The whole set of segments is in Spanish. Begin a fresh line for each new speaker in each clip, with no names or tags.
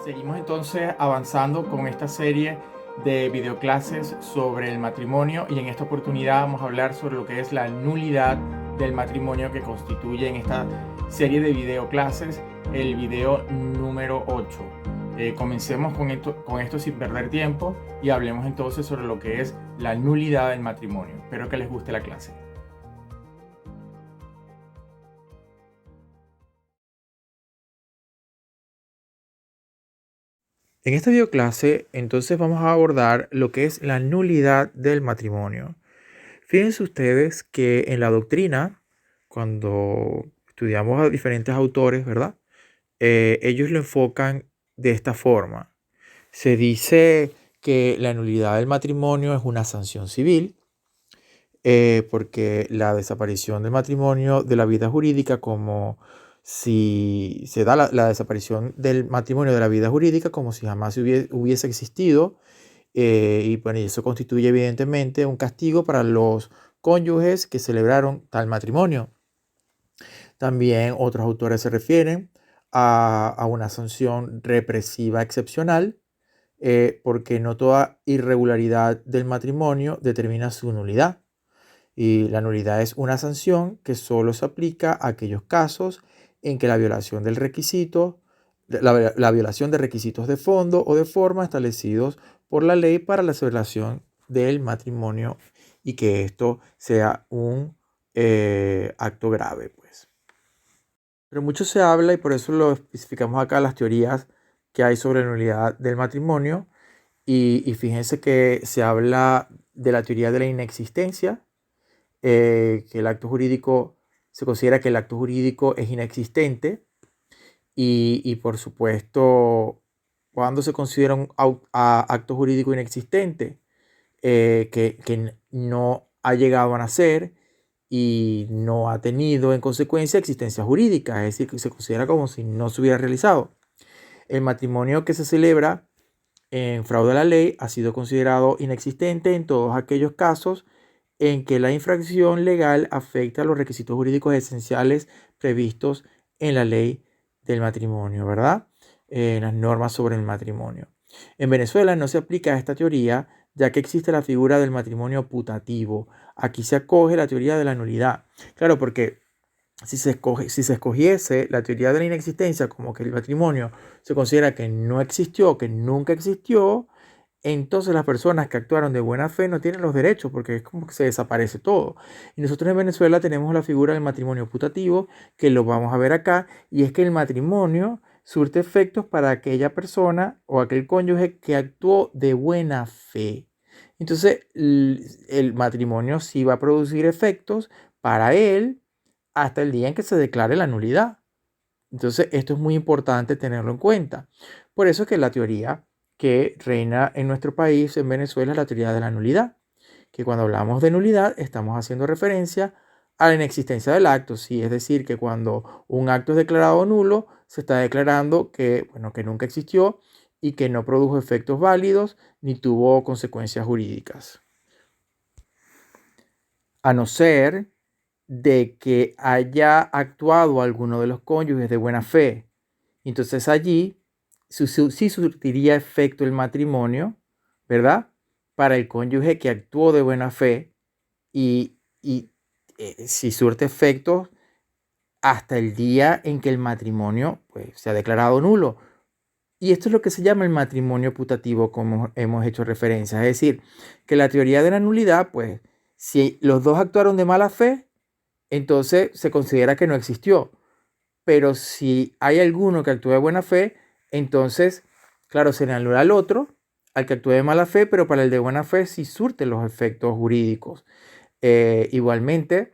Seguimos entonces avanzando con esta serie de videoclases sobre el matrimonio y en esta oportunidad vamos a hablar sobre lo que es la nulidad del matrimonio que constituye en esta serie de videoclases el video número 8. Comencemos con esto sin perder tiempo y hablemos entonces sobre lo que es la nulidad del matrimonio. Espero que les guste la clase. En esta videoclase entonces vamos a abordar lo que es la nulidad del matrimonio. Fíjense ustedes que en la doctrina, cuando estudiamos a diferentes autores, ¿verdad? Ellos lo enfocan de esta forma. Se dice que la nulidad del matrimonio es una sanción civil, porque la desaparición del matrimonio de la vida jurídica, como si se da la desaparición del matrimonio de la vida jurídica como si jamás hubiese existido, y bueno, eso constituye evidentemente un castigo para los cónyuges que celebraron tal matrimonio. También otros autores se refieren a una sanción represiva excepcional, porque no toda irregularidad del matrimonio determina su nulidad. Y la nulidad es una sanción que solo se aplica a aquellos casos en que la violación del requisito, la violación de requisitos de fondo o de forma establecidos por la ley para la celebración del matrimonio y que esto sea un acto grave, pues. Pero mucho se habla y por eso lo especificamos acá las teorías que hay sobre la nulidad del matrimonio y fíjense que se habla de la teoría de la inexistencia, que el acto jurídico, se considera que el acto jurídico es inexistente y por supuesto, cuando se considera un acto jurídico inexistente, que no ha llegado a nacer y no ha tenido en consecuencia existencia jurídica, es decir, que se considera como si no se hubiera realizado. El matrimonio que se celebra en fraude a la ley ha sido considerado inexistente en todos aquellos casos en que la infracción legal afecta a los requisitos jurídicos esenciales previstos en la ley del matrimonio, ¿verdad? En las normas sobre el matrimonio. En Venezuela no se aplica esta teoría, ya que existe la figura del matrimonio putativo. Aquí se acoge la teoría de la nulidad. Claro, porque si se escogiese la teoría de la inexistencia como que el matrimonio se considera que no existió, que nunca existió, entonces las personas que actuaron de buena fe no tienen los derechos porque es como que se desaparece todo. Y nosotros en Venezuela tenemos la figura del matrimonio putativo, que lo vamos a ver acá, y es que el matrimonio surte efectos para aquella persona o aquel cónyuge que actuó de buena fe. Entonces el matrimonio sí va a producir efectos para él hasta el día en que se declare la nulidad. Entonces, esto es muy importante tenerlo en cuenta. Por eso es que la teoría que reina en nuestro país, en Venezuela, es la teoría de la nulidad. Que cuando hablamos de nulidad, estamos haciendo referencia a la inexistencia del acto. Sí, es decir, que cuando un acto es declarado nulo, se está declarando que, bueno, que nunca existió y que no produjo efectos válidos ni tuvo consecuencias jurídicas. A no ser de que haya actuado alguno de los cónyuges de buena fe. Entonces allí sí surtiría efecto el matrimonio, ¿verdad? Para el cónyuge que actuó de buena fe y si surte efecto hasta el día en que el matrimonio pues, se ha declarado nulo. Y esto es lo que se llama el matrimonio putativo, como hemos hecho referencia. Es decir, que la teoría de la nulidad, pues, si los dos actuaron de mala fe, entonces se considera que no existió. Pero si hay alguno que actúe de buena fe, entonces, claro, se le anula al otro, al que actúe de mala fe, pero para el de buena fe sí surte los efectos jurídicos. Igualmente,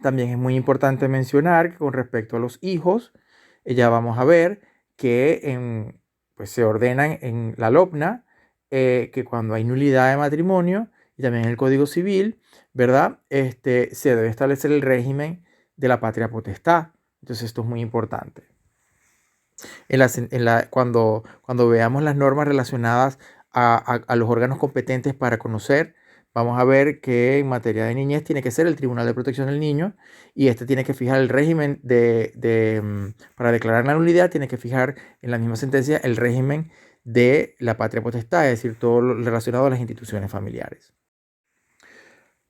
también es muy importante mencionar que con respecto a los hijos, ya vamos a ver que pues se ordenan en la LOPNA, que cuando hay nulidad de matrimonio y también en el Código Civil, ¿verdad? Se debe establecer el régimen de la patria potestad. Entonces esto es muy importante. Cuando veamos las normas relacionadas a los órganos competentes para conocer, vamos a ver que en materia de niñez tiene que ser el Tribunal de Protección del Niño y este tiene que fijar el régimen para declarar la nulidad, tiene que fijar en la misma sentencia el régimen de la patria potestad, es decir, todo lo relacionado a las instituciones familiares.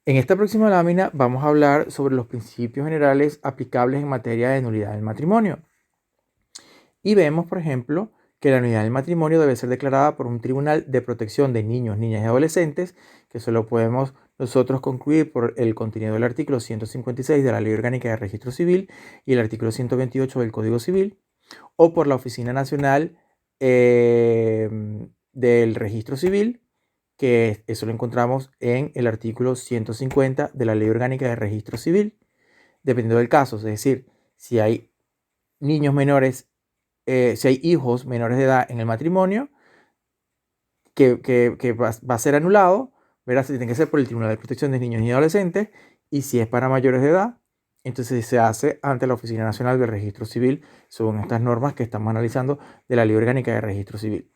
En esta próxima lámina vamos a hablar sobre los principios generales aplicables en materia de nulidad del matrimonio. Y vemos, por ejemplo, que la nulidad del matrimonio debe ser declarada por un tribunal de protección de niños, niñas y adolescentes, que eso lo podemos nosotros concluir por el contenido del artículo 156 de la Ley Orgánica de Registro Civil y el artículo 128 del Código Civil, o por la Oficina Nacional del Registro Civil, que eso lo encontramos en el artículo 150 de la Ley Orgánica de Registro Civil, dependiendo del caso. Es decir, si hay niños menores, si hay hijos menores de edad en el matrimonio, que va a ser anulado, ¿verdad? Se tiene que ser por el Tribunal de Protección de Niños y Adolescentes, y si es para mayores de edad, entonces se hace ante la Oficina Nacional del Registro Civil, según estas normas que estamos analizando de la Ley Orgánica de Registro Civil.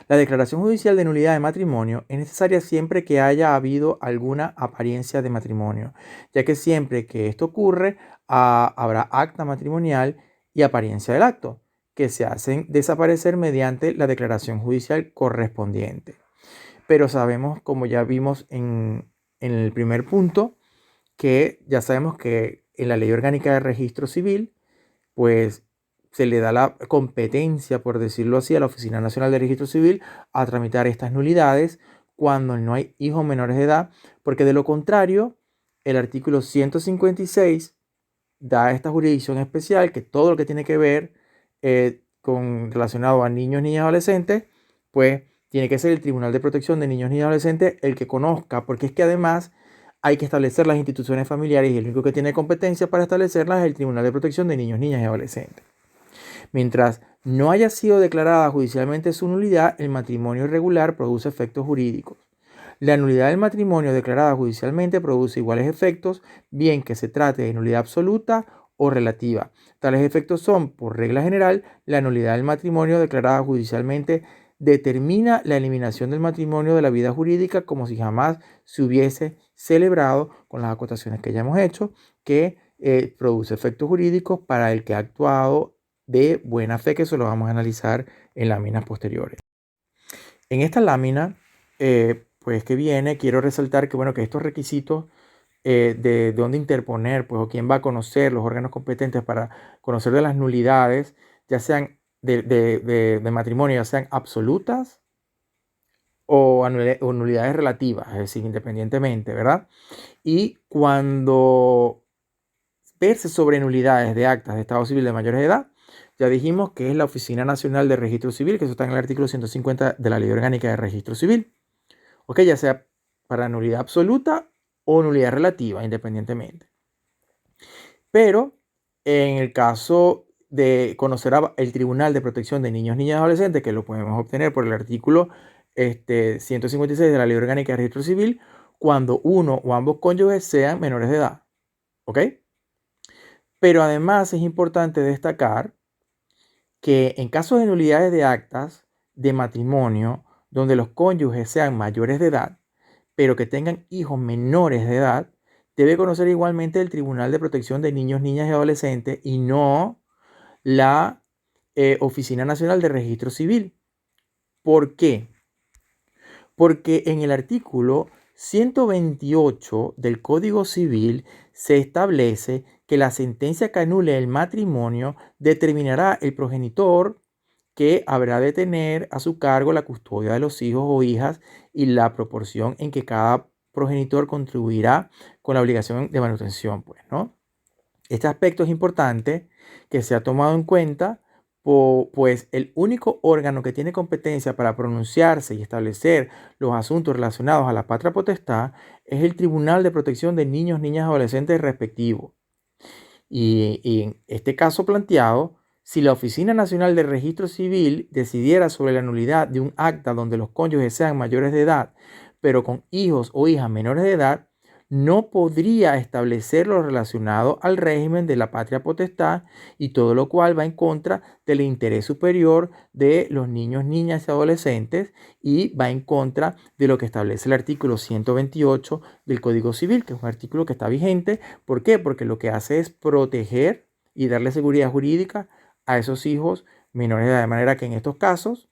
La declaración judicial de nulidad de matrimonio es necesaria siempre que haya habido alguna apariencia de matrimonio, ya que siempre que esto ocurre, habrá acta matrimonial y apariencia del acto, que se hacen desaparecer mediante la declaración judicial correspondiente. Pero sabemos, como ya vimos en el primer punto, que ya sabemos que en la Ley Orgánica de Registro Civil, pues se le da la competencia, por decirlo así, a la Oficina Nacional de Registro Civil a tramitar estas nulidades cuando no hay hijos menores de edad, porque de lo contrario, el artículo 156 da esta jurisdicción especial que todo lo que tiene que ver relacionado a niños, niñas y adolescentes, pues tiene que ser el Tribunal de Protección de Niños, Niñas y Adolescentes el que conozca, porque es que además hay que establecer las instituciones familiares y el único que tiene competencia para establecerlas es el Tribunal de Protección de Niños, Niñas y Adolescentes. Mientras no haya sido declarada judicialmente su nulidad, el matrimonio irregular produce efectos jurídicos. La nulidad del matrimonio declarada judicialmente produce iguales efectos, bien que se trate de nulidad absoluta o relativa. Tales efectos son, por regla general, la nulidad del matrimonio declarada judicialmente determina la eliminación del matrimonio de la vida jurídica como si jamás se hubiese celebrado, con las acotaciones que ya hemos hecho, que produce efectos jurídicos para el que ha actuado de buena fe, que eso lo vamos a analizar en láminas posteriores. En esta lámina, pues que viene, quiero resaltar que, bueno, que estos requisitos de dónde interponer, pues, o quién va a conocer, los órganos competentes para conocer de las nulidades, ya sean de matrimonio, ya sean absolutas o nulidades relativas, es decir, independientemente, ¿verdad? Y cuando verse sobre nulidades de actas de Estado Civil de mayores de edad, ya dijimos que es la Oficina Nacional de Registro Civil, que eso está en el artículo 150 de la Ley Orgánica de Registro Civil. Ok, ya sea para nulidad absoluta o nulidad relativa, independientemente. Pero en el caso de conocer el Tribunal de Protección de Niños, Niñas y Adolescentes, que lo podemos obtener por el artículo 156 de la Ley Orgánica de Registro Civil, cuando uno o ambos cónyuges sean menores de edad. ¿Ok? Pero además es importante destacar que en caso de nulidades de actas de matrimonio donde los cónyuges sean mayores de edad, pero que tengan hijos menores de edad, debe conocer igualmente el Tribunal de Protección de Niños, Niñas y Adolescentes y no la Oficina Nacional de Registro Civil. ¿Por qué? Porque en el artículo 128 del Código Civil se establece que la sentencia que anule el matrimonio determinará el progenitor que habrá de tener a su cargo la custodia de los hijos o hijas y la proporción en que cada progenitor contribuirá con la obligación de manutención, pues, ¿no? Este aspecto es importante que sea tomado en cuenta, pues el único órgano que tiene competencia para pronunciarse y establecer los asuntos relacionados a la patria potestad es el Tribunal de Protección de Niños, Niñas y Adolescentes respectivo. Y en este caso planteado, si la Oficina Nacional de Registro Civil decidiera sobre la nulidad de un acta donde los cónyuges sean mayores de edad, pero con hijos o hijas menores de edad, no podría establecer lo relacionado al régimen de la patria potestad, y todo lo cual va en contra del interés superior de los niños, niñas y adolescentes, y va en contra de lo que establece el artículo 128 del Código Civil, que es un artículo que está vigente. ¿Por qué? Porque lo que hace es proteger y darle seguridad jurídica a esos hijos menores de edad, de manera que en estos casos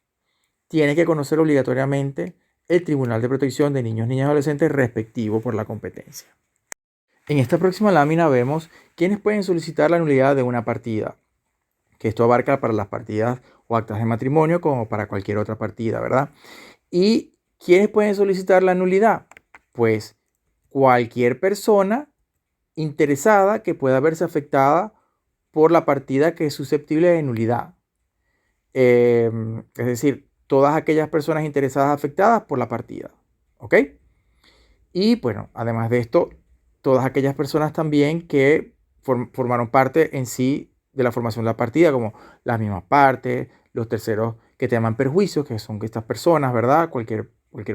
tiene que conocer obligatoriamente el Tribunal de Protección de Niños, Niñas y Adolescentes respectivo por la competencia. En esta próxima lámina vemos quiénes pueden solicitar la nulidad de una partida, que esto abarca para las partidas o actas de matrimonio como para cualquier otra partida, ¿verdad? ¿Y quiénes pueden solicitar la nulidad? Pues cualquier persona interesada que pueda verse afectada por la partida que es susceptible de nulidad. Es decir, todas aquellas personas interesadas afectadas por la partida. ¿Ok? Y bueno, además de esto, todas aquellas personas también que formaron parte en sí de la formación de la partida, como las mismas partes, los terceros que teman perjuicios, que son estas personas, ¿verdad? Cualquier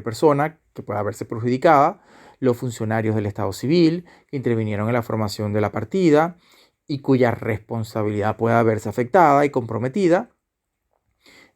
persona que pueda verse perjudicada, los funcionarios del Estado civil que intervinieron en la formación de la partida y cuya responsabilidad pueda verse afectada y comprometida.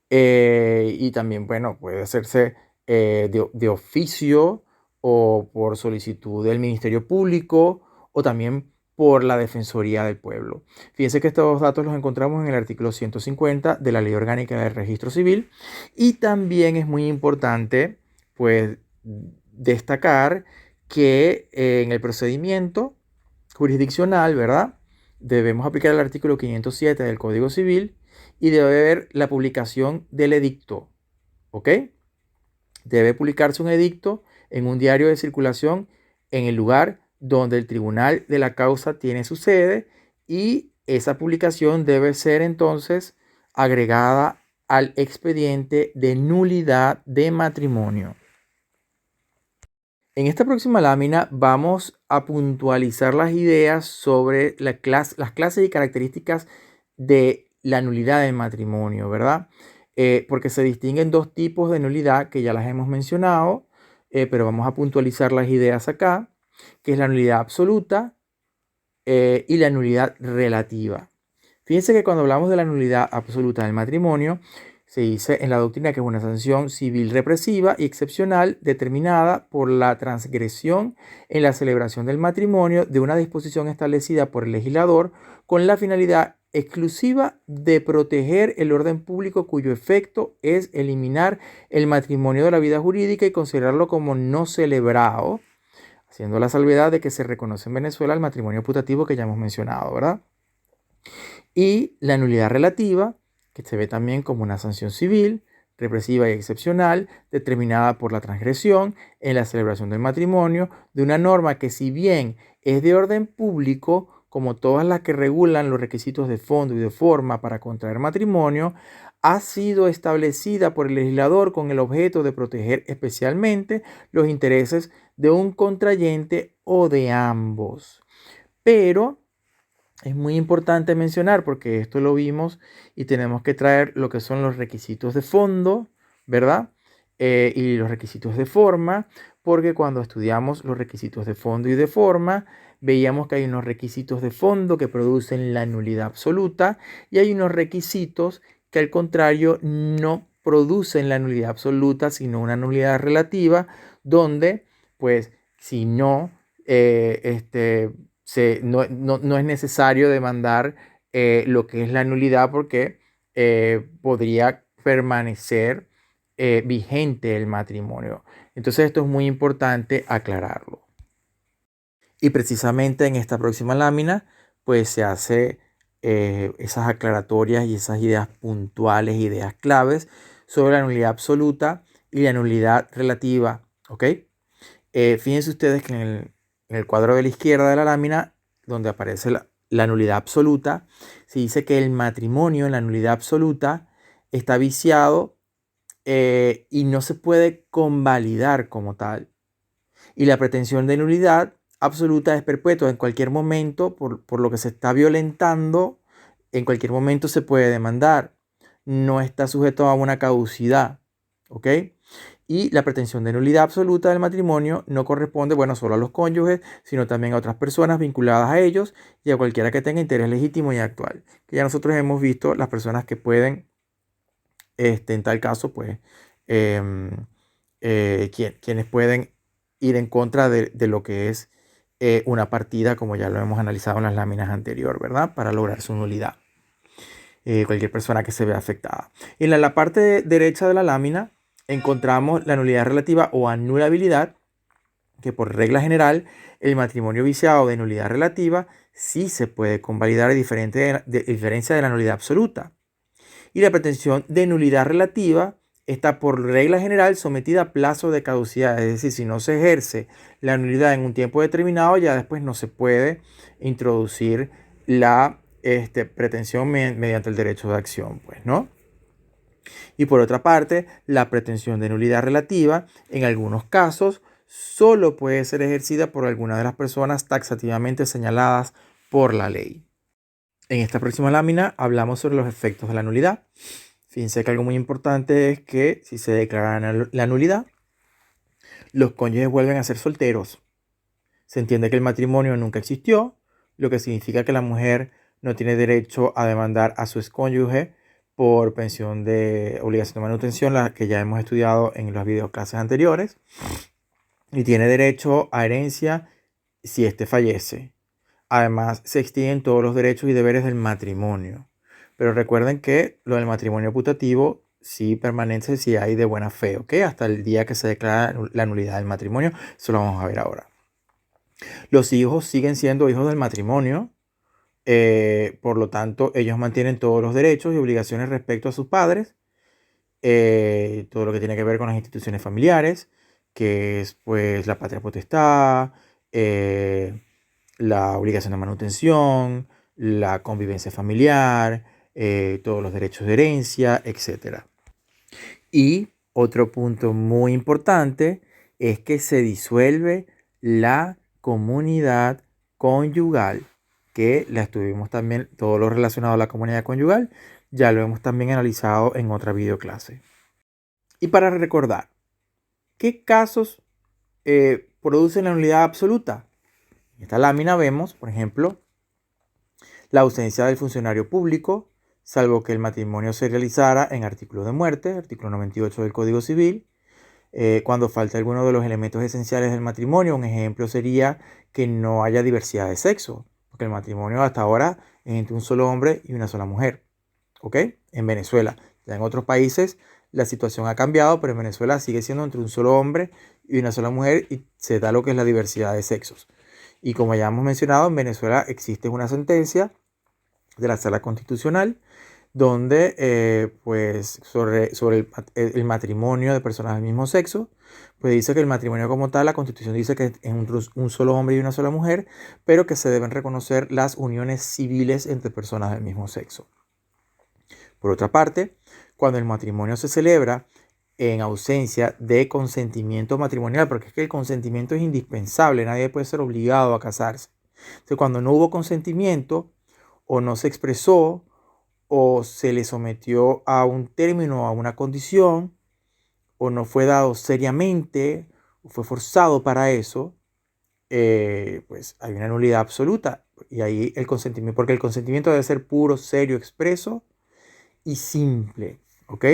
Y también, bueno, puede hacerse de oficio o por solicitud del Ministerio Público o también por la Defensoría del Pueblo. Fíjense que estos datos los encontramos en el artículo 150 de la Ley Orgánica del Registro Civil, y también es muy importante, pues, destacar que en el procedimiento jurisdiccional, ¿verdad? Debemos aplicar el artículo 507 del Código Civil y debe haber la publicación del edicto, ¿ok? Debe publicarse un edicto en un diario de circulación en el lugar donde el tribunal de la causa tiene su sede, y esa publicación debe ser entonces agregada al expediente de nulidad de matrimonio. En esta próxima lámina vamos a puntualizar las ideas sobre las clases y características de la nulidad del matrimonio, ¿verdad? Porque se distinguen dos tipos de nulidad que ya las hemos mencionado, pero vamos a puntualizar las ideas acá, que es la nulidad absoluta y la nulidad relativa. Fíjense que cuando hablamos de la nulidad absoluta del matrimonio, se dice en la doctrina que es una sanción civil represiva y excepcional determinada por la transgresión en la celebración del matrimonio de una disposición establecida por el legislador con la finalidad exclusiva de proteger el orden público, cuyo efecto es eliminar el matrimonio de la vida jurídica y considerarlo como no celebrado, haciendo la salvedad de que se reconoce en Venezuela el matrimonio putativo que ya hemos mencionado, ¿verdad? Y la nulidad relativa, que se ve también como una sanción civil, represiva y excepcional, determinada por la transgresión en la celebración del matrimonio de una norma que, si bien es de orden público, como todas las que regulan los requisitos de fondo y de forma para contraer matrimonio, ha sido establecida por el legislador con el objeto de proteger especialmente los intereses de un contrayente o de ambos. Pero es muy importante mencionar, porque esto lo vimos y tenemos que traer lo que son los requisitos de fondo, ¿verdad? Y los requisitos de forma, porque cuando estudiamos los requisitos de fondo y de forma, veíamos que hay unos requisitos de fondo que producen la nulidad absoluta y hay unos requisitos que, al contrario, no producen la nulidad absoluta, sino una nulidad relativa, donde, pues, si no, no es necesario demandar lo que es la nulidad, porque podría permanecer vigente el matrimonio. Entonces esto es muy importante aclararlo. Y precisamente en esta próxima lámina pues se hace esas aclaratorias y esas ideas puntuales, ideas claves sobre la nulidad absoluta y la nulidad relativa, ¿ok? Fíjense ustedes que en el cuadro de la izquierda de la lámina, donde aparece la nulidad absoluta, se dice que el matrimonio en la nulidad absoluta está viciado y no se puede convalidar como tal. Y la pretensión de nulidad absoluta es perpetua en cualquier momento, por lo que se está violentando, en cualquier momento se puede demandar. No está sujeto a una caducidad, ¿ok? Y la pretensión de nulidad absoluta del matrimonio no corresponde, bueno, solo a los cónyuges, sino también a otras personas vinculadas a ellos y a cualquiera que tenga interés legítimo y actual. Que ya nosotros hemos visto las personas que pueden, en tal caso, pues, em, quienes pueden ir en contra de lo que es una partida, como ya lo hemos analizado en las láminas anteriores, ¿verdad? Para lograr su nulidad. Cualquier persona que se vea afectada. En la parte derecha de la lámina encontramos la nulidad relativa o anulabilidad, que por regla general el matrimonio viciado de nulidad relativa sí se puede convalidar a diferencia de la nulidad absoluta. Y la pretensión de nulidad relativa está por regla general sometida a plazo de caducidad, es decir, si no se ejerce la nulidad en un tiempo determinado, ya después no se puede introducir la pretensión mediante el derecho de acción, pues, ¿no? Y por otra parte, la pretensión de nulidad relativa, en algunos casos, solo puede ser ejercida por alguna de las personas taxativamente señaladas por la ley. En esta próxima lámina hablamos sobre los efectos de la nulidad. Fíjense que algo muy importante es que si se declara la nulidad, los cónyuges vuelven a ser solteros. Se entiende que el matrimonio nunca existió, lo que significa que la mujer no tiene derecho a demandar a su excónyuge por pensión de obligación de manutención, la que ya hemos estudiado en las videoclases anteriores, y tiene derecho a herencia si éste fallece. Además, se extinguen todos los derechos y deberes del matrimonio. Pero recuerden que lo del matrimonio putativo sí permanece si hay de buena fe, ¿ok? Hasta el día que se declara la nulidad del matrimonio. Eso lo vamos a ver ahora. Los hijos siguen siendo hijos del matrimonio. Por lo tanto, ellos mantienen todos los derechos y obligaciones respecto a sus padres. Todo lo que tiene que ver con las instituciones familiares, que es pues la patria potestad, la obligación de manutención, la convivencia familiar, todos los derechos de herencia, etc. Y otro punto muy importante es que se disuelve la comunidad conyugal, que la estuvimos también, todo lo relacionado a la comunidad conyugal, ya lo hemos también analizado en otra videoclase. Y para recordar, ¿qué casos producen la nulidad absoluta? En esta lámina vemos, por ejemplo, la ausencia del funcionario público, salvo que el matrimonio se realizara en artículo de muerte, artículo 98 del Código Civil. Cuando falta alguno de los elementos esenciales del matrimonio, un ejemplo sería que no haya diversidad de sexo, porque el matrimonio hasta ahora es entre un solo hombre y una sola mujer, ¿ok? En Venezuela. Ya en otros países la situación ha cambiado, pero en Venezuela sigue siendo entre un solo hombre y una sola mujer y se da lo que es la diversidad de sexos. Y como ya hemos mencionado, en Venezuela existe una sentencia de la Sala Constitucional donde pues sobre el matrimonio de personas del mismo sexo, pues dice que el matrimonio como tal, la Constitución dice que es un solo hombre y una sola mujer, pero que se deben reconocer las uniones civiles entre personas del mismo sexo. Por otra parte, cuando el matrimonio se celebra en ausencia de consentimiento matrimonial, porque es que el consentimiento es indispensable, nadie puede ser obligado a casarse. Entonces, cuando no hubo consentimiento o no se expresó o se le sometió a un término, a una condición, o no fue dado seriamente, o fue forzado para eso, pues hay una nulidad absoluta. Y ahí el consentimiento, porque el consentimiento debe ser puro, serio, expreso y simple, ¿ok?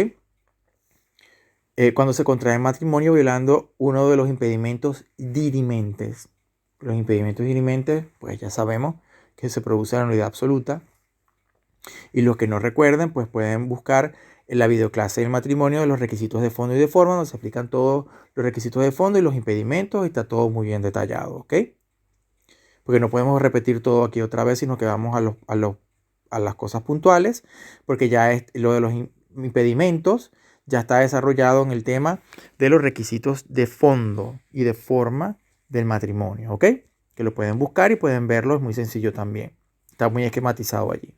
Cuando se contrae matrimonio violando uno de los impedimentos dirimentes. Los impedimentos dirimentes, pues ya sabemos que se produce la nulidad absoluta. Y los que no recuerden, pues pueden buscar en la videoclase del matrimonio de los requisitos de fondo y de forma, donde se explican todos los requisitos de fondo y los impedimentos, y está todo muy bien detallado, ¿ok? Porque no podemos repetir todo aquí otra vez, sino que vamos a las cosas puntuales, porque ya es lo de los impedimentos ya está desarrollado en el tema de los requisitos de fondo y de forma del matrimonio, ¿ok? Que lo pueden buscar y pueden verlo, es muy sencillo también. Está muy esquematizado allí.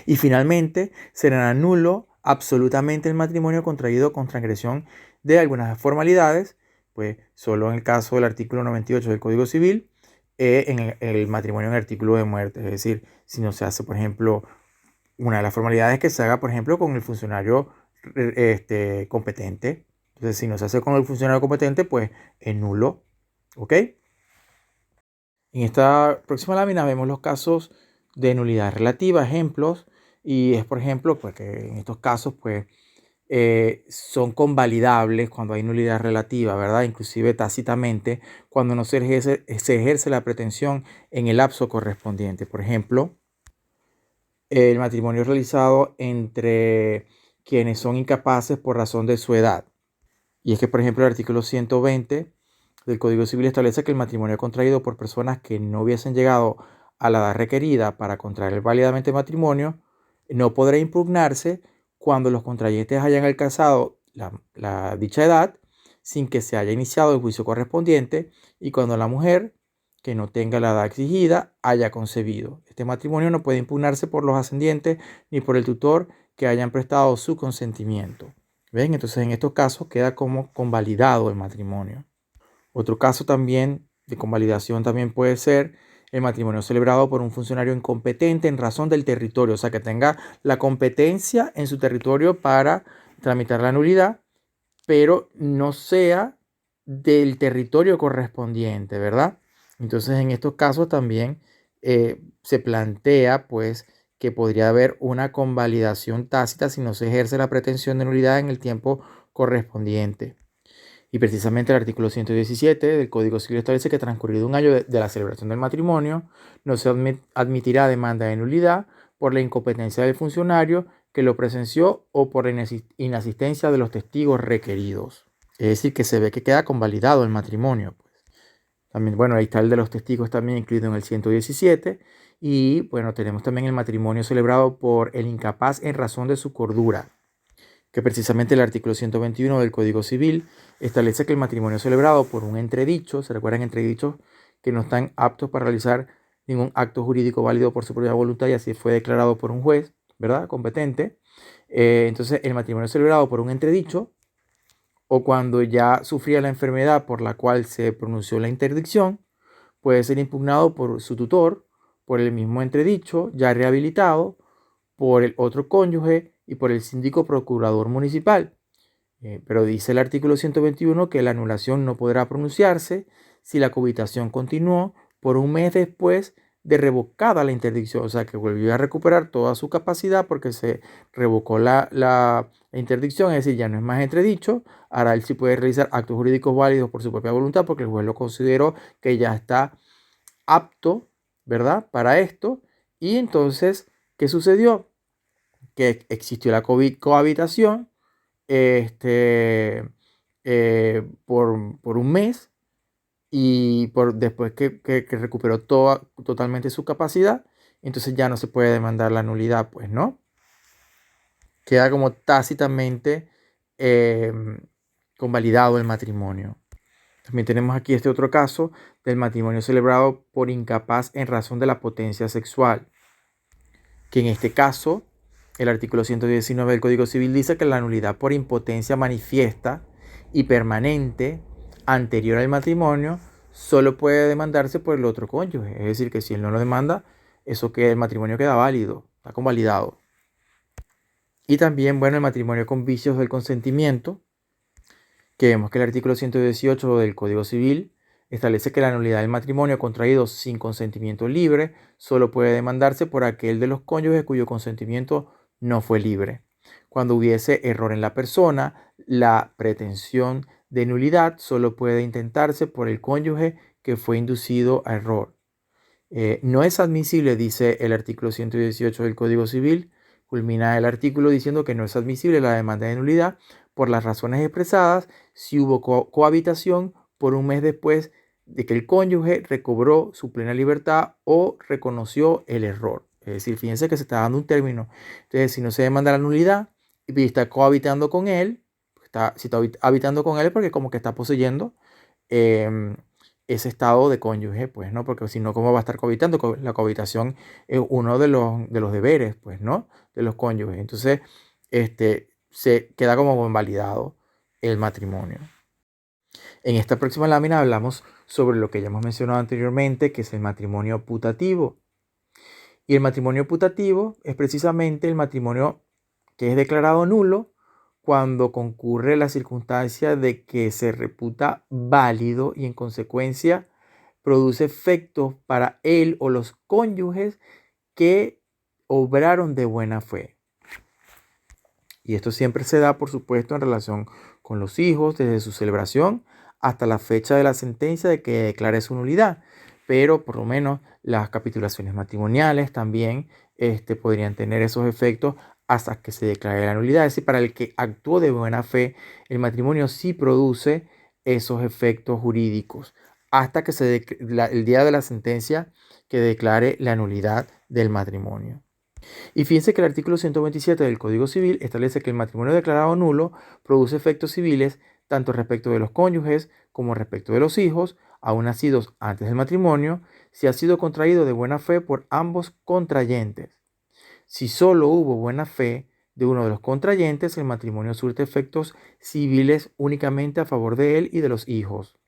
Y finalmente, será nulo absolutamente el matrimonio contraído con transgresión de algunas formalidades, pues solo en el caso del artículo 98 del Código Civil, en el matrimonio en el artículo de muerte. Es decir, si no se hace, por ejemplo, una de las formalidades que se haga, por ejemplo, con el funcionario competente, Entonces, si no se hace con el funcionario competente, pues es nulo. ¿Ok? En esta próxima lámina vemos los casos de nulidad relativa, ejemplos, y es por ejemplo, pues que en estos casos, pues son convalidables cuando hay nulidad relativa, ¿verdad? Inclusive tácitamente, cuando no se ejerce la pretensión en el lapso correspondiente. Por ejemplo, el matrimonio realizado entre quienes son incapaces por razón de su edad. Y es que, por ejemplo, el artículo 120 del Código Civil establece que el matrimonio contraído por personas que no hubiesen llegado a la edad requerida para contraer válidamente matrimonio no podrá impugnarse cuando los contrayentes hayan alcanzado la dicha edad sin que se haya iniciado el juicio correspondiente y cuando la mujer que no tenga la edad exigida haya concebido. Este matrimonio no puede impugnarse por los ascendientes ni por el tutor que hayan prestado su consentimiento. ¿Ven? Entonces en estos casos queda como convalidado el matrimonio. Otro caso también de convalidación también puede ser el matrimonio celebrado por un funcionario incompetente en razón del territorio, o sea, que tenga la competencia en su territorio para tramitar la nulidad, pero no sea del territorio correspondiente, ¿verdad? Entonces en estos casos también se plantea pues que podría haber una convalidación tácita si no se ejerce la pretensión de nulidad en el tiempo correspondiente. Y precisamente el artículo 117 del Código Civil establece que transcurrido un año de la celebración del matrimonio, no se admitirá demanda de nulidad por la incompetencia del funcionario que lo presenció o por la inasistencia de los testigos requeridos. Es decir, que se ve que queda convalidado el matrimonio. También, bueno, ahí está el de los testigos también incluido en el 117. Y bueno, tenemos también el matrimonio celebrado por el incapaz en razón de su cordura, que precisamente el artículo 121 del Código Civil establece que el matrimonio celebrado por un entredicho, ¿se recuerdan entredichos que no están aptos para realizar ningún acto jurídico válido por su propia voluntad y así fue declarado por un juez, ¿verdad? Competente. Entonces, el matrimonio celebrado por un entredicho o cuando ya sufría la enfermedad por la cual se pronunció la interdicción, puede ser impugnado por su tutor, por el mismo entredicho ya rehabilitado, por el otro cónyuge y por el síndico procurador municipal. Pero dice el artículo 121 que la anulación no podrá pronunciarse si la cohabitación continuó por un mes después de revocada la interdicción, o sea que volvió a recuperar toda su capacidad porque se revocó la interdicción, es decir, ya no es más entredicho, ahora él sí puede realizar actos jurídicos válidos por su propia voluntad porque el juez lo consideró que ya está apto, ¿verdad? Para esto. Y entonces, ¿qué sucedió? Que existió la cohabitación por un mes y después que recuperó totalmente su capacidad, entonces ya no se puede demandar la nulidad, pues, ¿no? Queda como tácitamente eh, convalidado el matrimonio. También tenemos aquí este otro caso del matrimonio celebrado por incapaz en razón de la potencia sexual, que en este caso el artículo 119 del Código Civil dice que la nulidad por impotencia manifiesta y permanente anterior al matrimonio solo puede demandarse por el otro cónyuge. Es decir, que si él no lo demanda, eso que el matrimonio queda válido, está convalidado. Y también, bueno, el matrimonio con vicios del consentimiento, que vemos que el artículo 118 del Código Civil establece que la nulidad del matrimonio contraído sin consentimiento libre solo puede demandarse por aquel de los cónyuges cuyo consentimiento no fue libre. Cuando hubiese error en la persona, la pretensión de nulidad solo puede intentarse por el cónyuge que fue inducido a error. No es admisible, dice el artículo 118 del Código Civil, culmina el artículo diciendo que no es admisible la demanda de nulidad por las razones expresadas si hubo cohabitación por un mes después de que el cónyuge recobró su plena libertad o reconoció el error. Es decir, fíjense que se está dando un término. Entonces, si no se demanda la nulidad y está cohabitando con él, si está habitando con él porque como que está poseyendo ese estado de cónyuge, pues, ¿no? Porque si no, ¿cómo va a estar cohabitando? La cohabitación es uno de los deberes, pues, ¿no? De los cónyuges. Entonces, se queda como convalidado el matrimonio. En esta próxima lámina hablamos sobre lo que ya hemos mencionado anteriormente, que es el matrimonio putativo. Y el matrimonio putativo es precisamente el matrimonio que es declarado nulo cuando concurre la circunstancia de que se reputa válido y en consecuencia produce efectos para él o los cónyuges que obraron de buena fe. Y esto siempre se da, por supuesto, en relación con los hijos, desde su celebración hasta la fecha de la sentencia de que declare su nulidad. Pero por lo menos las capitulaciones matrimoniales también podrían tener esos efectos hasta que se declare la nulidad. Es decir, para el que actuó de buena fe, el matrimonio sí produce esos efectos jurídicos hasta que el día de la sentencia que declare la nulidad del matrimonio. Y fíjense que el artículo 127 del Código Civil establece que el matrimonio declarado nulo produce efectos civiles tanto respecto de los cónyuges como respecto de los hijos, aún nacidos antes del matrimonio, si ha sido contraído de buena fe por ambos contrayentes. Si solo hubo buena fe de uno de los contrayentes, el matrimonio surte efectos civiles únicamente a favor de él y de los hijos.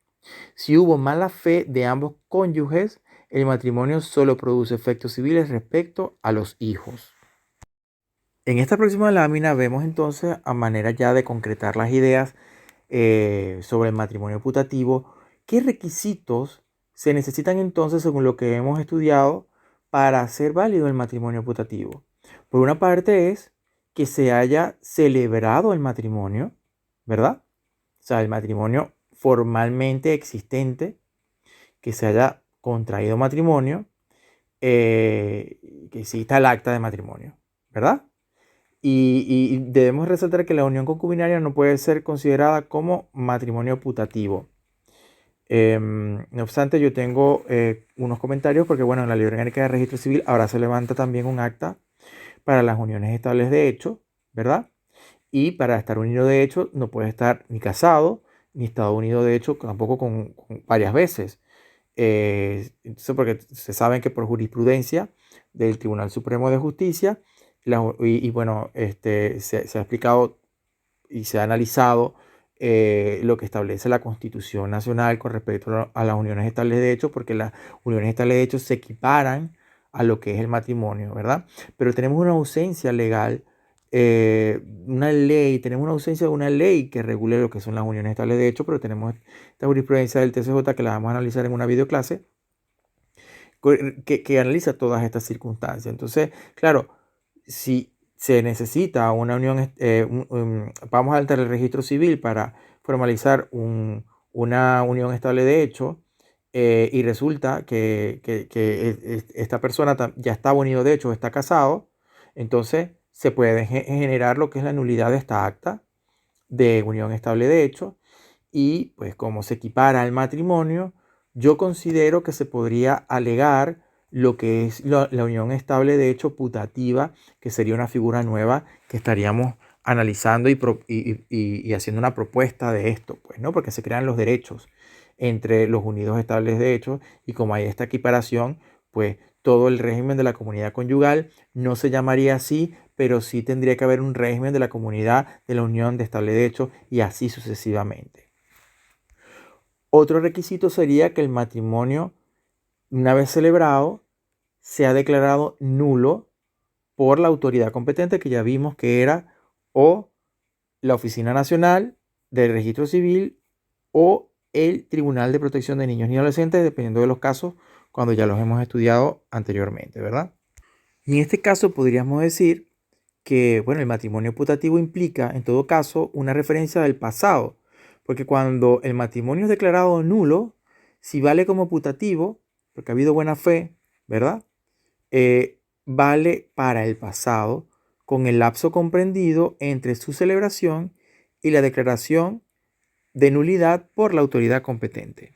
Si hubo mala fe de ambos cónyuges, el matrimonio solo produce efectos civiles respecto a los hijos. En esta próxima lámina vemos entonces, a manera ya de concretar las ideas sobre el matrimonio putativo, qué requisitos se necesitan entonces según lo que hemos estudiado para hacer válido el matrimonio putativo. Por una parte es que se haya celebrado el matrimonio, ¿verdad? O sea, el matrimonio formalmente existente, que se haya contraído matrimonio, que exista el acta de matrimonio, ¿verdad? Y debemos resaltar que la unión concubinaria no puede ser considerada como matrimonio putativo. No obstante, yo tengo unos comentarios porque, bueno, en la Ley Orgánica de Registro Civil ahora se levanta también un acta para las uniones estables de hecho, ¿verdad? Y para estar unido de hecho no puede estar ni casado, ni estado unido de hecho tampoco con varias veces. Entonces, porque se sabe que por jurisprudencia del Tribunal Supremo de Justicia, bueno, se ha explicado y se ha analizado lo que establece la Constitución Nacional con respecto a las uniones estables de hecho, porque las uniones estables de hecho se equiparan a lo que es el matrimonio, ¿verdad? Pero tenemos una ausencia legal, tenemos una ausencia de una ley que regule lo que son las uniones estables de hecho, pero tenemos esta jurisprudencia del TCJ que la vamos a analizar en una videoclase que analiza todas estas circunstancias. Entonces, claro, si se necesita una unión, vamos a alterar el registro civil para formalizar una unión estable de hecho, y resulta que esta persona ya está unido de hecho, está casado, entonces se puede generar lo que es la nulidad de esta acta de unión estable de hecho, y pues como se equipara al matrimonio, yo considero que se podría alegar lo que es la unión estable de hecho putativa, que sería una figura nueva que estaríamos analizando y haciendo una propuesta de esto, pues, ¿no? Porque se crean los derechos entre los unidos estables de hecho, y como hay esta equiparación, pues todo el régimen de la comunidad conyugal no se llamaría así, pero sí tendría que haber un régimen de la comunidad de la unión de estable de hecho y así sucesivamente. Otro requisito sería que el matrimonio, una vez celebrado, sea declarado nulo por la autoridad competente, que ya vimos que era o la Oficina Nacional del Registro Civil o el Tribunal de Protección de Niños y Adolescentes, dependiendo de los casos, cuando ya los hemos estudiado anteriormente, ¿verdad? Y en este caso podríamos decir que, bueno, el matrimonio putativo implica, en todo caso, una referencia del pasado, porque cuando el matrimonio es declarado nulo, si vale como putativo, porque ha habido buena fe, ¿verdad? Vale para el pasado con el lapso comprendido entre su celebración y la declaración de nulidad por la autoridad competente.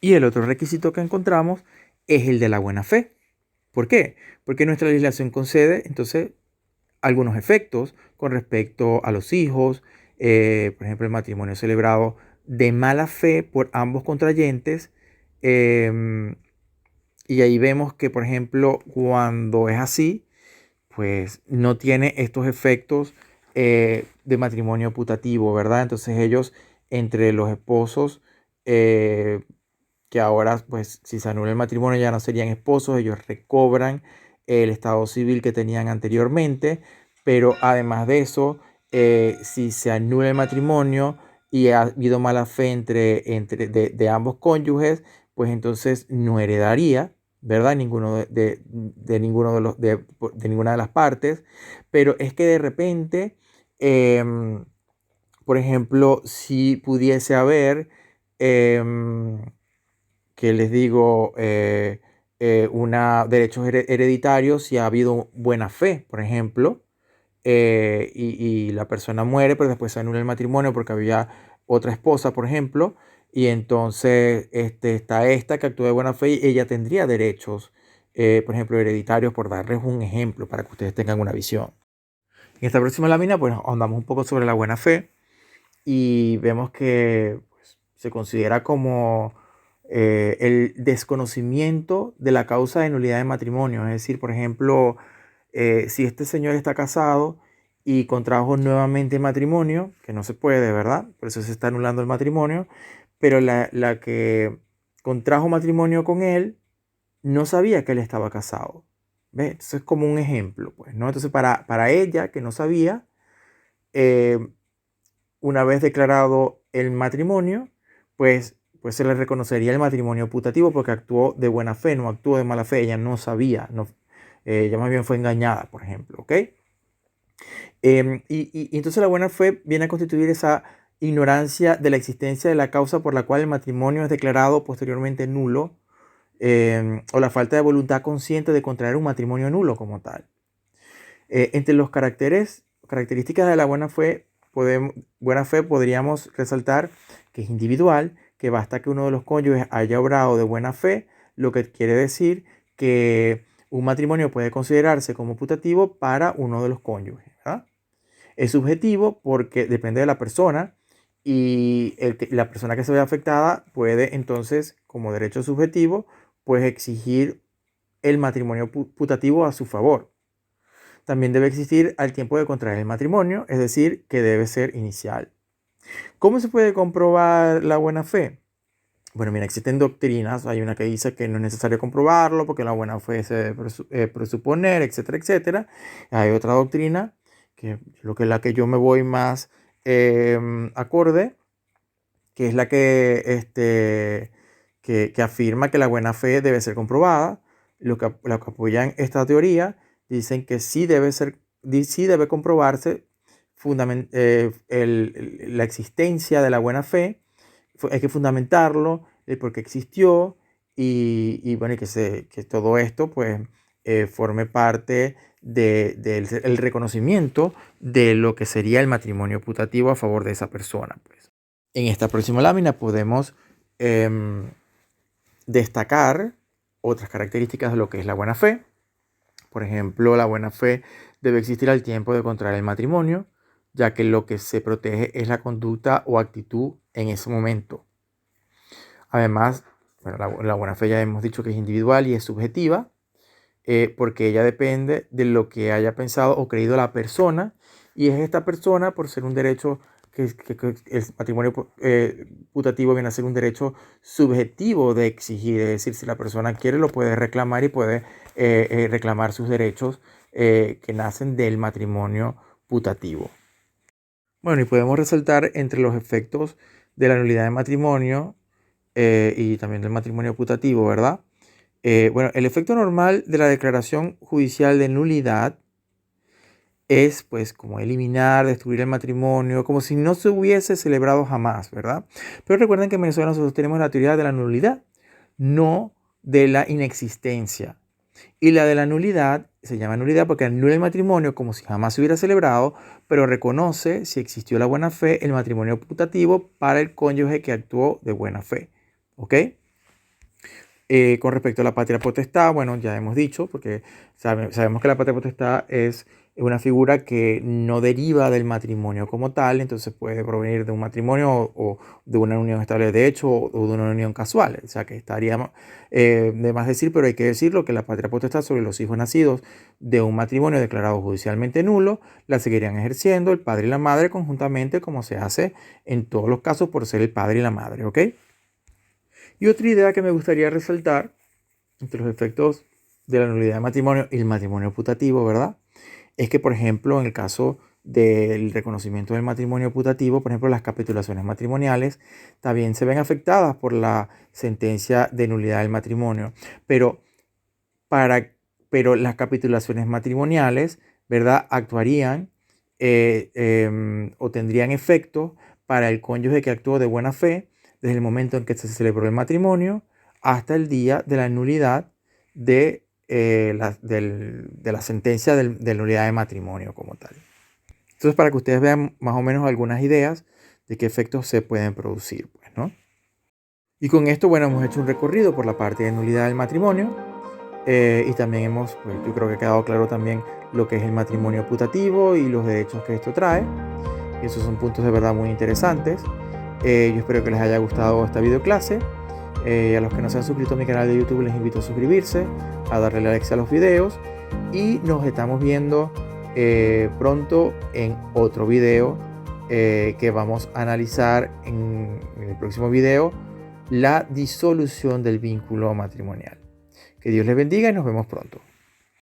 Y el otro requisito que encontramos es el de la buena fe. ¿Por qué? Porque nuestra legislación concede, entonces, algunos efectos con respecto a los hijos, por ejemplo, el matrimonio celebrado de mala fe por ambos contrayentes. Y ahí vemos que, por ejemplo, cuando es así, pues no tiene estos efectos de matrimonio putativo, ¿verdad? Entonces ellos, entre los esposos, que ahora, pues, si se anula el matrimonio ya no serían esposos, ellos recobran el estado civil que tenían anteriormente, pero además de eso, si se anula el matrimonio y ha habido mala fe de ambos cónyuges, pues entonces no heredaría, ¿verdad? Ninguno de ninguno de ninguna de las partes. Pero es que de repente, em, por ejemplo, si pudiese haber, em, que les digo, hereditarios, si ha habido buena fe, por ejemplo, y la persona muere, pero después se anula el matrimonio porque había otra esposa, por ejemplo, y entonces está esta que actúa de buena fe y ella tendría derechos, por ejemplo, hereditarios, por darles un ejemplo para que ustedes tengan una visión. En esta próxima lámina, pues ahondamos un poco sobre la buena fe y vemos que pues, se considera como el desconocimiento de la causa de nulidad de matrimonio. Es decir, por ejemplo, si este señor está casado y contrajo nuevamente matrimonio, que no se puede, ¿verdad? Por eso se está anulando el matrimonio, pero la que contrajo matrimonio con él no sabía que él estaba casado. ¿Ves? Entonces es como un ejemplo, pues, ¿no? Entonces para ella, que no sabía, eh, una vez declarado el matrimonio, pues se le reconocería el matrimonio putativo porque actuó de buena fe, no actuó de mala fe. Ella no sabía, no, ella más bien fue engañada, por ejemplo, ¿ok? Y entonces la buena fe viene a constituir esa ignorancia de la existencia de la causa por la cual el matrimonio es declarado posteriormente nulo, o la falta de voluntad consciente de contraer un matrimonio nulo como tal. Entre los características de la buena fe podríamos resaltar que es individual, que basta que uno de los cónyuges haya obrado de buena fe, lo que quiere decir que un matrimonio puede considerarse como putativo para uno de los cónyuges, ¿verdad? Es subjetivo porque depende de la persona y la persona que se ve afectada puede entonces, como derecho subjetivo, pues exigir el matrimonio putativo a su favor. También debe existir al tiempo de contraer el matrimonio, es decir, que debe ser inicial. ¿Cómo se puede comprobar la buena fe? Bueno, mira, existen doctrinas, hay una que dice que no es necesario comprobarlo porque la buena fe se debe presuponer, etcétera, etcétera. Hay otra doctrina, que la que yo me voy más acorde, que es la que afirma que la buena fe debe ser comprobada. Los que apoyan esta teoría dicen que sí debe comprobarse la existencia de la buena fe. Hay que fundamentarlo, el por qué existió y bueno, que todo esto pues forme parte del reconocimiento de lo que sería el matrimonio putativo a favor de esa persona, pues. En esta próxima lámina podemos em, destacar otras características de lo que es la buena fe. Por ejemplo, la buena fe debe existir al tiempo de contraer el matrimonio, ya que lo que se protege es la conducta o actitud en ese momento. Además, bueno, la buena fe ya hemos dicho que es individual y es subjetiva, porque ella depende de lo que haya pensado o creído la persona, y es esta persona, por ser un derecho, que el matrimonio putativo viene a ser un derecho subjetivo de exigir, es decir, si la persona quiere lo puede reclamar y puede reclamar sus derechos que nacen del matrimonio putativo. Bueno, y podemos resaltar entre los efectos de la nulidad de matrimonio y también del matrimonio putativo, ¿verdad? Bueno, el efecto normal de la declaración judicial de nulidad es pues como eliminar, destruir el matrimonio, como si no se hubiese celebrado jamás, ¿verdad? Pero recuerden que en Venezuela nosotros tenemos la teoría de la nulidad, no de la inexistencia. Y la de la nulidad se llama nulidad porque anula el matrimonio como si jamás se hubiera celebrado, pero reconoce, si existió la buena fe, el matrimonio putativo para el cónyuge que actuó de buena fe. ¿Ok? Con respecto a la patria potestad, bueno, ya hemos dicho, porque sabemos que la patria potestad es una figura que no deriva del matrimonio como tal, entonces puede provenir de un matrimonio o de una unión estable de hecho o de una unión casual. O sea que estaría de más decir, pero hay que decirlo, que la patria potestad sobre los hijos nacidos de un matrimonio declarado judicialmente nulo la seguirían ejerciendo el padre y la madre conjuntamente, como se hace en todos los casos por ser el padre y la madre, ¿ok? Y otra idea que me gustaría resaltar entre los efectos de la nulidad de matrimonio y el matrimonio putativo, ¿verdad? Es que, por ejemplo, en el caso del reconocimiento del matrimonio putativo, por ejemplo, las capitulaciones matrimoniales, también se ven afectadas por la sentencia de nulidad del matrimonio. Pero, pero las capitulaciones matrimoniales, ¿verdad?, actuarían o tendrían efecto para el cónyuge que actuó de buena fe desde el momento en que se celebró el matrimonio hasta el día de la nulidad de la sentencia de nulidad de matrimonio como tal. Entonces, para que ustedes vean más o menos algunas ideas de qué efectos se pueden producir, pues, ¿no? Y con esto, bueno, hemos hecho un recorrido por la parte de nulidad del matrimonio y también pues, yo creo que ha quedado claro también lo que es el matrimonio putativo y los derechos que esto trae. Y esos son puntos de verdad muy interesantes. Yo espero que les haya gustado esta videoclase. A los que no se han suscrito a mi canal de YouTube les invito a suscribirse, a darle like a los videos y nos estamos viendo pronto en otro video que vamos a analizar en el próximo video, la disolución del vínculo matrimonial. Que Dios les bendiga y nos vemos pronto.